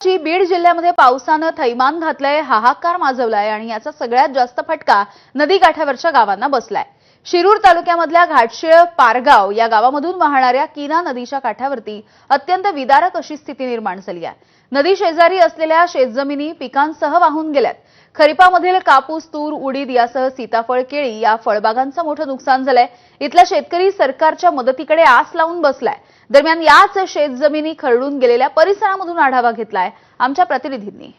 बीड जिल्ह्यामध्ये पावसानं थैमान घातलंय, हाहाकार माजवलाय आणि याचा सगळ्यात जास्त फटका नदीकाठावरच्या गावांना बसलाय। शिरूर तालुक्यामधल्या घाटशिळ पारगाव या गावामधून वाहणाऱ्या कीना नदीच्या काठावरती अत्यंत विदारक अशी स्थिती निर्माण झाली आहे। नदी शेजारी असलेल्या शेतजमिनी पिकांसह वाहून गेल्यात। खरीपामधील कापूस, तूर, उडीद यासह सीताफळ, केळी या फळबागांचं मोठं नुकसान झालंय। इथला शेतकरी सरकारच्या मदतीकडे आस लावून बसलाय। दरम्यान याच शेतजमिनी खरडून गेलेल्या परिसरामधून आढावा घेतलाय आमच्या प्रतिनिधींनी।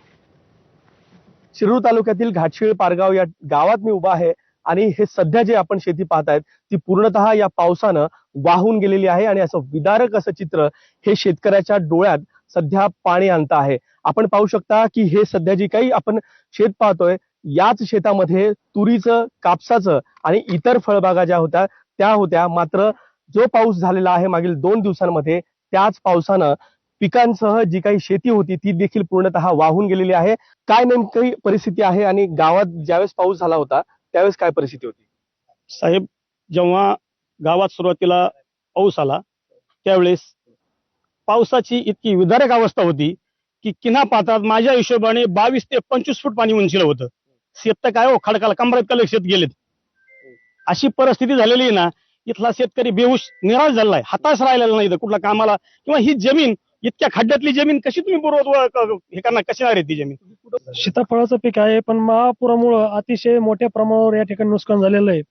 शिरूर तालुक्यातील घाटशिळ पारगाव या गावात मी उभा आहे आणि हे सध्या जे आपण शेती पाहतायत ती पूर्णतः या पावसानं वाहून गेलेली आहे आणि असं विदारक असं चित्र हे शेतकऱ्याच्या डोळ्यात सध्या पाणी आणतं आहे। आपण पाहू शकता की हे सध्या जी काही आपण शेत पाहतोय याच शेतामध्ये तुरीचं, कापसाचं आणि इतर फळबागा ज्या होत्या त्या होत्या, मात्र जो पाऊस झालेला आहे मागील 2 दिवसांमध्ये त्याच पावसानं पिकांसह जी काही शेती होती ती देखील पूर्णतः वाहून गेलेली आहे। काय नेमकी परिस्थिती आहे आणि गावात ज्यावेळेस पाऊस झाला होता त्यावेळेस काय परिस्थिती होती? साहेब, जेव्हा गावात सुरुवातीला पाऊस आला त्यावेळेस पावसाची इतकी विदारक अवस्था होती की किना पात्रात माझ्या हिशोबाने 22 ते 25 फूट पाणी उंचीला होतं। शेत तर काय हो, खडकाला कमरेत शेत गेलेत। अशी परिस्थिती झालेली आहे ना, इथला शेतकरी बेहोश निराश झालाय, हताश राहिलेला नाही कुठल्या कामाला। किंवा ही जमीन, इतक्या खड्ड्यातली जमीन कशी तुम्ही हे करणार, कशी आहे ती जमीन? सीताफळाचं पीक आहे, पण महापुरामुळे अतिशय मोठ्या प्रमाणावर या ठिकाणी नुकसान झालेलं आहे।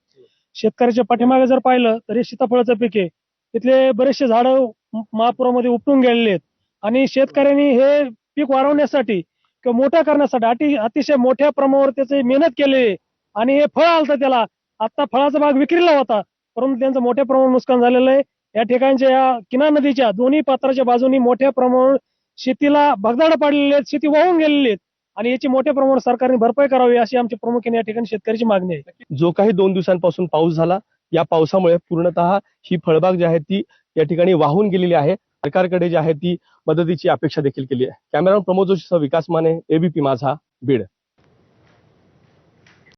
शेतकऱ्याच्या पाठीमागे जर पाहिलं तर हे सीताफळाचं पीक आहे, तिथले बरेचसे झाडं महापुरामध्ये उपटून गेलेले आहेत आणि शेतकऱ्यांनी हे पीक वाढवण्यासाठी किंवा मोठं करण्यासाठी अतिशय मोठ्या प्रमाणावर त्याची मेहनत केली आहे आणि हे फळ आलतं त्याला। आता फळाचा भाग विक्रीला होता, परंतु त्यांचं मोठ्या प्रमाणावर नुकसान झालेलं आहे। या ठिकाणच्या या किना नदीच्या दोन्ही पात्राच्या बाजूनी मोठ्या प्रमाणावर शेतीला भगदाड पडलेले आहेत, शेती वाहून गेलेली आहेत आणि याची मोठ्या प्रमाणावर सरकारने भरपाई करावी अशी आमची प्रामुख्याने या ठिकाणी शेतकऱ्याची मागणी आहे। जो काही 2 दिवसांपासून पाऊस झाला या पावसामुळे पूर्णतः ही फळबाग जी आहे ती या ठिकाणी वाहून गेलेली आहे। सरकारकडे जी आहे ती मदतीची अपेक्षा देखील केली आहे। कॅमेरामन प्रमोद जोशीसह विकास माने, एबीपी माझा, बीड।